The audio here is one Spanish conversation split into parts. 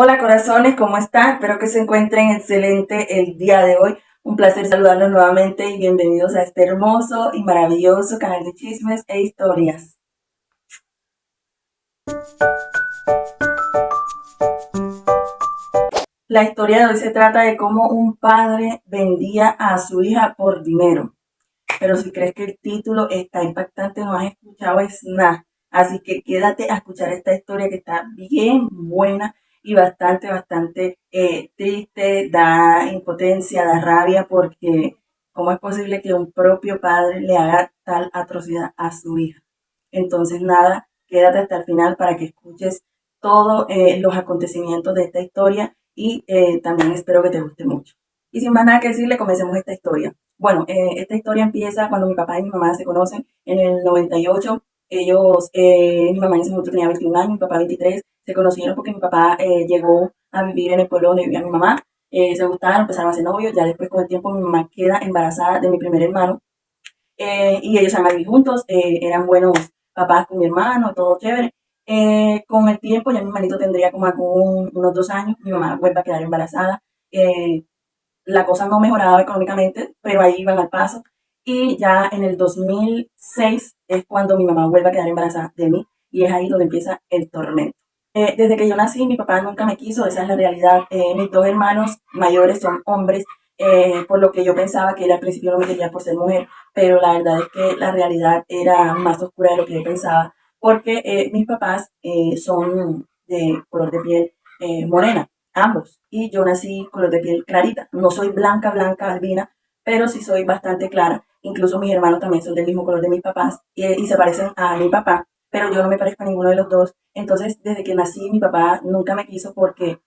Hola corazones, ¿cómo están? Espero que se encuentren excelente el día de hoy. Un placer saludarlos nuevamente y bienvenidos a este hermoso y maravilloso canal de chismes e historias. La historia de hoy se trata de cómo un padre vendía a su hija por dinero. Pero si crees que el título está impactante, no has escuchado es nada. Así que quédate a escuchar esta historia que está bien buena y bastante triste, da impotencia, da rabia, porque ¿cómo es posible que un propio padre le haga tal atrocidad a su hija? Entonces, nada, quédate hasta el final para que escuches todos los acontecimientos de esta historia y también espero que te guste mucho. Y sin más nada que decirle, comencemos esta historia. Bueno, esta historia empieza cuando mi papá y mi mamá se conocen en el 98. Mi mamá en ese momento tenía 21 años, mi papá 23. Se conocieron porque mi papá llegó a vivir en el pueblo donde vivía mi mamá. Se gustaron, empezaron a ser novios. Ya después, con el tiempo, mi mamá queda embarazada de mi primer hermano. Y ellos se van a vivir juntos. Eran buenos papás con mi hermano, todo chévere. Con el tiempo, ya mi hermanito tendría como unos 2 años. Mi mamá vuelve a quedar embarazada. La cosa no mejoraba económicamente, pero ahí iban al paso. Y ya en el 2006 es cuando mi mamá vuelve a quedar embarazada de mí y es ahí donde empieza el tormento. Desde que yo nací, mi papá nunca me quiso, esa es la realidad. Mis dos hermanos mayores son hombres, por lo que yo pensaba que él al principio no me quería por ser mujer, pero la verdad es que la realidad era más oscura de lo que yo pensaba, porque mis papás son de color de piel morena, ambos, y yo nací color de piel clarita. No soy blanca, blanca, albina, pero sí soy bastante clara. Incluso mis hermanos también son del mismo color de mis papás y se parecen a mi papá, pero yo no me parezco a ninguno de los dos. Entonces, desde que nací, mi papá nunca me quiso porque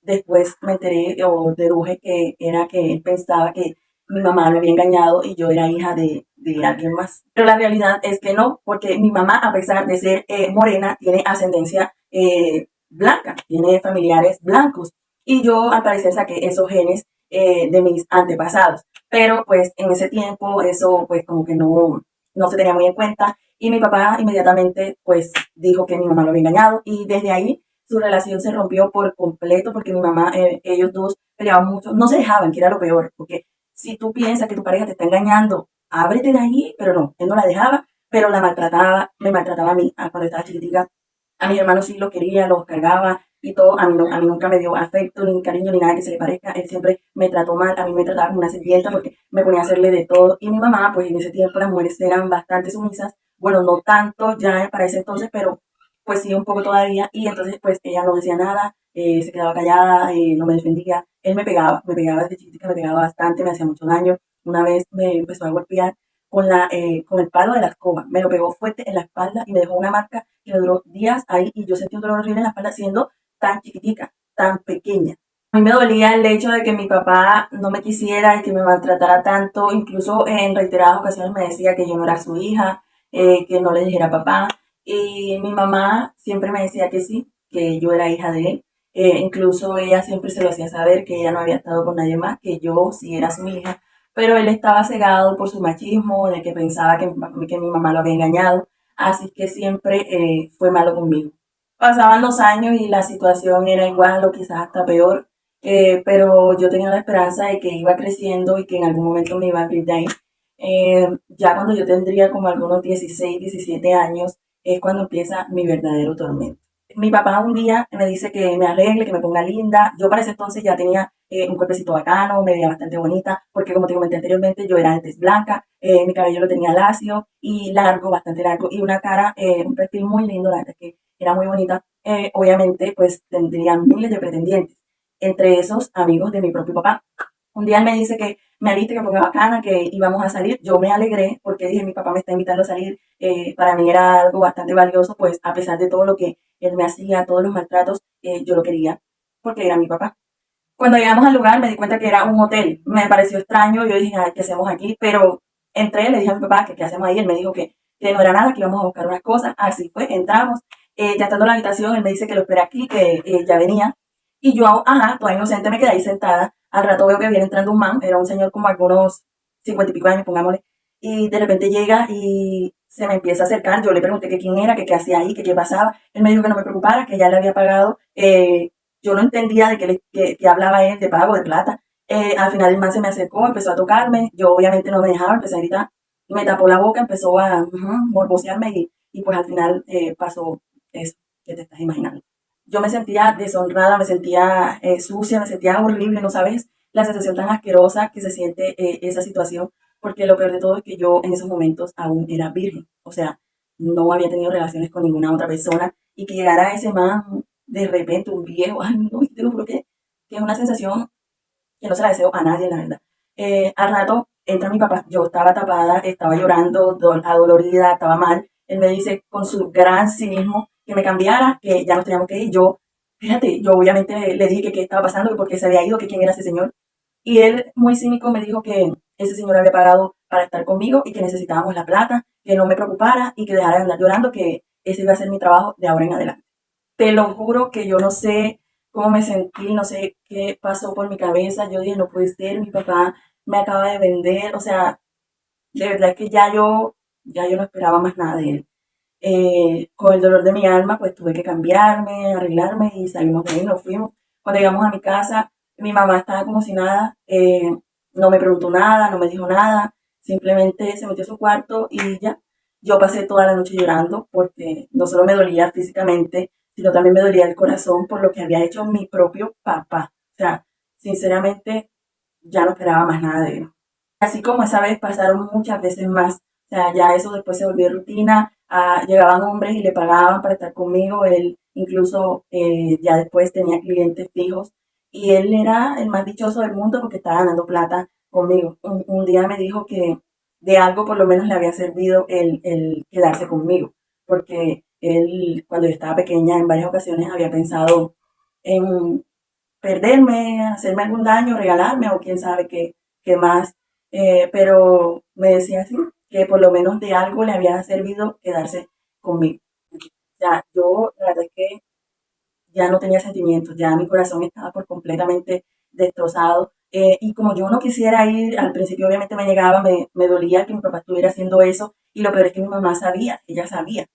después me enteré o deduje que era que él pensaba que mi mamá me había engañado y yo era hija de alguien más. Pero la realidad es que no, porque mi mamá, a pesar de ser morena, tiene ascendencia blanca, tiene familiares blancos. Y yo al parecer saqué esos genes de mis antepasados. Pero pues en ese tiempo eso pues como que no se tenía muy en cuenta y mi papá inmediatamente pues dijo que mi mamá lo había engañado y desde ahí su relación se rompió por completo porque mi mamá, ellos dos peleaban mucho, no se dejaban, que era lo peor, porque si tú piensas que tu pareja te está engañando, ábrete de ahí, pero no, él no la dejaba, pero la maltrataba, me maltrataba a mí cuando estaba chiquitica. A mis hermanos sí los quería, los cargaba y todo. A mí, no, a mí nunca me dio afecto, ni cariño, ni nada que se le parezca. Él siempre me trató mal, a mí me trataba como una sirvienta porque me ponía a hacerle de todo. Y mi mamá, pues en ese tiempo las mujeres eran bastante sumisas. Bueno, no tanto ya para ese entonces, pero pues sí un poco todavía. Y entonces pues ella no decía nada, se quedaba callada, no me defendía. Él me pegaba desde chiquita, me pegaba bastante, me hacía mucho daño. Una vez me empezó a golpear con el palo de la escoba. Me lo pegó fuerte en la espalda y me dejó una marca que me duró días ahí y yo sentí un dolor horrible en la espalda siendo tan chiquitica, tan pequeña. A mí me dolía el hecho de que mi papá no me quisiera y que me maltratara tanto, incluso en reiteradas ocasiones me decía que yo no era su hija, que no le dijera papá. Y mi mamá siempre me decía que sí, que yo era hija de él. Incluso ella siempre se lo hacía saber que ella no había estado con nadie más, que yo sí era su hija, pero él estaba cegado por su machismo, de que pensaba que mi mamá lo había engañado, así que siempre fue malo conmigo. Pasaban los años y la situación era igual o quizás hasta peor, pero yo tenía la esperanza de que iba creciendo y que en algún momento me iba a abrir de ahí. Ya cuando yo tendría como algunos 16, 17 años, es cuando empieza mi verdadero tormento. Mi papá un día me dice que me arregle, que me ponga linda. Yo para ese entonces ya tenía un cuerpecito bacano, me veía bastante bonita, porque como te comenté anteriormente, yo era antes blanca, mi cabello lo tenía lacio y largo, bastante largo, y una cara, un perfil muy lindo, la verdad es que era muy bonita. Obviamente, pues tendría miles de pretendientes, entre esos amigos de mi propio papá. Un día él me dice que me aliste, que me ponga bacana, que íbamos a salir. Yo me alegré porque dije, mi papá me está invitando a salir. Para mí era algo bastante valioso, pues a pesar de todo lo que él me hacía, todos los maltratos, yo lo quería porque era mi papá. Cuando llegamos al lugar me di cuenta que era un hotel. Me pareció extraño, yo dije, ay, ¿qué hacemos aquí? Pero entré, le dije a mi papá que qué hacemos ahí. Él me dijo que no era nada, que íbamos a buscar unas cosas. Así fue, entramos. Ya estando en la habitación, él me dice que lo espera aquí, que ya venía. Y yo, ajá, toda inocente me quedé ahí sentada. Al rato veo que viene entrando un man, era un señor como algunos 50 y pico años, pongámosle. Y de repente llega y se me empieza a acercar. Yo le pregunté que quién era, que qué hacía ahí, que qué pasaba. Él me dijo que no me preocupara, que ya le había pagado. Yo no entendía de qué hablaba él, de pago, de plata. Al final el man se me acercó, empezó a tocarme, yo obviamente no me dejaba, empecé a gritar, me tapó la boca, empezó a morbosearme y pues al final pasó eso que te estás imaginando. Yo me sentía deshonrada, me sentía sucia, me sentía horrible, ¿no sabes? La sensación tan asquerosa que se siente esa situación, porque lo peor de todo es que yo en esos momentos aún era virgen, o sea, no había tenido relaciones con ninguna otra persona y que llegara ese man de repente, un viejo, ay no, te lo juro que es una sensación que no se la deseo a nadie, la verdad. Al rato entra mi papá, yo estaba tapada, estaba llorando, adolorida, estaba mal. Él me dice con su gran cinismo que me cambiara, que ya nos teníamos que ir. Yo, fíjate, yo obviamente le dije que qué estaba pasando, que por qué se había ido, que quién era ese señor. Y él, muy cínico, me dijo que ese señor había pagado para estar conmigo y que necesitábamos la plata, que no me preocupara y que dejara de andar llorando, que ese iba a ser mi trabajo de ahora en adelante. Te lo juro que yo no sé cómo me sentí, no sé qué pasó por mi cabeza. Yo dije, no puede ser, mi papá me acaba de vender. O sea, de verdad es que ya yo no esperaba más nada de él. Con el dolor de mi alma, pues tuve que cambiarme, arreglarme y salimos de ahí, nos fuimos. Cuando llegamos a mi casa, mi mamá estaba como si nada, no me preguntó nada, no me dijo nada, simplemente se metió a su cuarto y ya. Yo pasé toda la noche llorando porque no solo me dolía físicamente, sino también me dolía el corazón por lo que había hecho mi propio papá. O sea, sinceramente, ya no esperaba más nada de él. Así como esa vez pasaron muchas veces más. O sea, ya eso después se volvió rutina. Llegaban hombres y le pagaban para estar conmigo. Él incluso ya después tenía clientes fijos. Y él era el más dichoso del mundo porque estaba ganando plata conmigo. Un día me dijo que de algo por lo menos le había servido el quedarse conmigo. Porque él, cuando yo estaba pequeña, en varias ocasiones había pensado en perderme, hacerme algún daño, regalarme o quién sabe qué más. Pero me decía así, que por lo menos de algo le había servido quedarse conmigo. O sea, yo la verdad es que ya no tenía sentimientos, ya mi corazón estaba por completamente destrozado. Y como yo no quisiera ir, al principio obviamente me llegaba, me dolía que mi papá estuviera haciendo eso, y lo peor es que mi mamá sabía, ella sabía.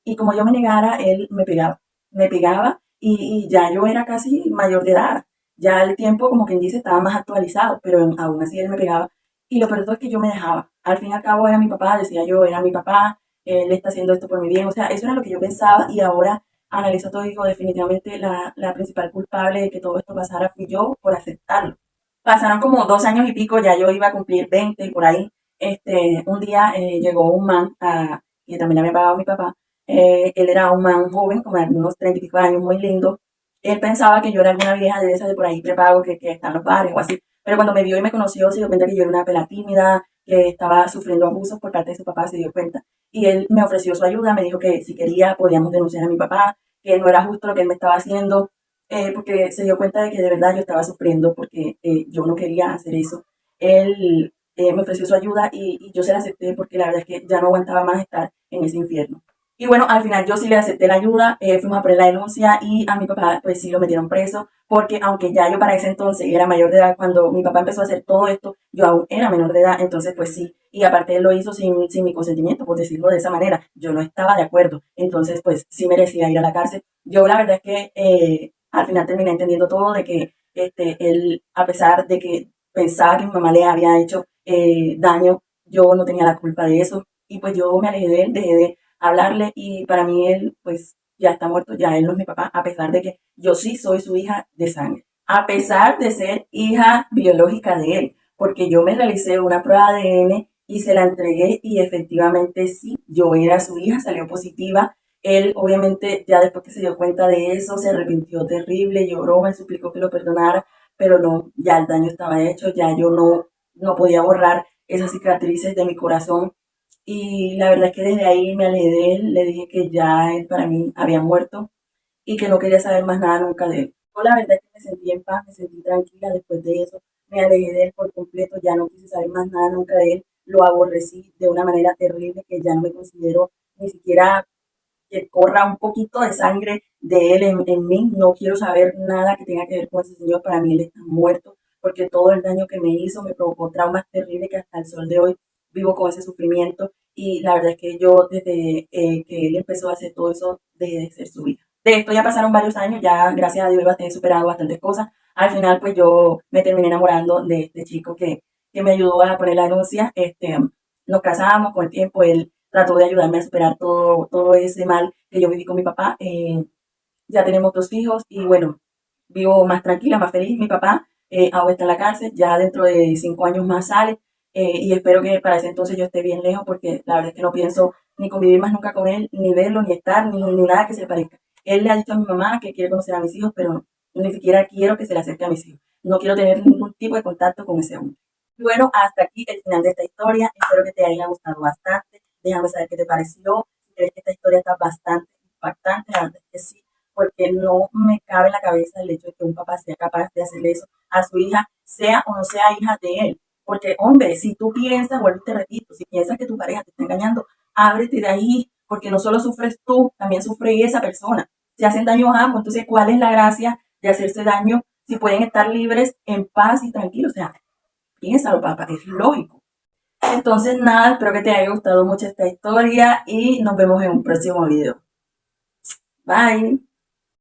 Y como yo me negara, él me pegaba y ya yo era casi mayor de edad. Ya el tiempo, como quien dice, estaba más actualizado, pero aún así él me pegaba. Y lo peor de todo es que yo me dejaba. Al fin y al cabo era mi papá, decía yo, era mi papá, él está haciendo esto por mi bien. O sea, eso era lo que yo pensaba y ahora analizo todo y digo, definitivamente la principal culpable de que todo esto pasara fui yo por aceptarlo. Pasaron como 2 años y pico, ya yo iba a cumplir 20 por ahí. Un día llegó un man que también había pagado mi papá. Él era un man joven, como de unos 30 y pico años, muy lindo. Él pensaba que yo era alguna vieja de esas de por ahí prepago que están en los bares o así. Pero cuando me vio y me conoció, se dio cuenta que yo era una pela tímida, que estaba sufriendo abusos por parte de su papá, se dio cuenta. Y él me ofreció su ayuda, me dijo que si quería podíamos denunciar a mi papá, que no era justo lo que él me estaba haciendo, porque se dio cuenta de que de verdad yo estaba sufriendo porque yo no quería hacer eso. Él me ofreció su ayuda y yo se la acepté porque la verdad es que ya no aguantaba más estar en ese infierno. Y bueno, al final yo sí le acepté la ayuda, fuimos a poner la denuncia y a mi papá pues sí lo metieron preso, porque aunque ya yo para ese entonces era mayor de edad, cuando mi papá empezó a hacer todo esto, yo aún era menor de edad, entonces pues sí, y aparte él lo hizo sin mi consentimiento, por decirlo de esa manera, yo no estaba de acuerdo, entonces pues sí merecía ir a la cárcel. Yo la verdad es que al final terminé entendiendo todo de que él, a pesar de que pensaba que mi mamá le había hecho daño, yo no tenía la culpa de eso, y pues yo me alejé de él, dejé de hablarle y para mí él pues ya está muerto, ya él no es mi papá, a pesar de que yo sí soy su hija de sangre, a pesar de ser hija biológica de él, porque yo me realicé una prueba de ADN y se la entregué y efectivamente sí, yo era su hija, salió positiva. Él obviamente ya después que se dio cuenta de eso se arrepintió terrible, lloró, me suplicó que lo perdonara, pero no, ya el daño estaba hecho, ya yo no podía borrar esas cicatrices de mi corazón y la verdad es que desde ahí me alejé de él, le dije que ya él para mí había muerto y que no quería saber más nada nunca de él. Yo la verdad es que me sentí en paz, me sentí tranquila después de eso, me alejé de él por completo, ya no quise saber más nada nunca de él, lo aborrecí de una manera terrible que ya no me considero ni siquiera que corra un poquito de sangre de él en mí, no quiero saber nada que tenga que ver con ese señor, para mí él está muerto, porque todo el daño que me hizo me provocó traumas terribles que hasta el sol de hoy vivo con ese sufrimiento y la verdad es que yo desde que él empezó a hacer todo eso dejé de ser su hija. De esto ya pasaron varios años, ya gracias a Dios he superado bastantes cosas. Al final, pues yo me terminé enamorando de este chico que me ayudó a poner la denuncia. Nos casamos con el tiempo, él trató de ayudarme a superar todo ese mal que yo viví con mi papá. Ya tenemos 2 hijos y bueno, vivo más tranquila, más feliz. Mi papá ahora está en la cárcel, ya dentro de 5 años más sale y espero que para ese entonces yo esté bien lejos porque la verdad es que no pienso ni convivir más nunca con él, ni verlo, ni estar, ni nada que se le parezca. Él le ha dicho a mi mamá que quiere conocer a mis hijos, pero ni siquiera quiero que se le acerque a mis hijos. No quiero tener ningún tipo de contacto con ese hombre. Y bueno, hasta aquí el final de esta historia. Espero que te haya gustado bastante. Déjame saber qué te pareció. Si crees que esta historia está bastante impactante, la verdad es que sí, porque no me cabe en la cabeza el hecho de que un papá sea capaz de hacerle eso a su hija, sea o no sea hija de él. Porque, hombre, si tú piensas, vuelvo y te repito, si piensas que tu pareja te está engañando, ábrete de ahí, porque no solo sufres tú, también sufre esa persona. Se hacen daño a ambos, entonces, ¿cuál es la gracia de hacerse daño si pueden estar libres, en paz y tranquilos? O sea, piénsalo, papá, es lógico. Entonces, nada, espero que te haya gustado mucho esta historia y nos vemos en un próximo video. Bye.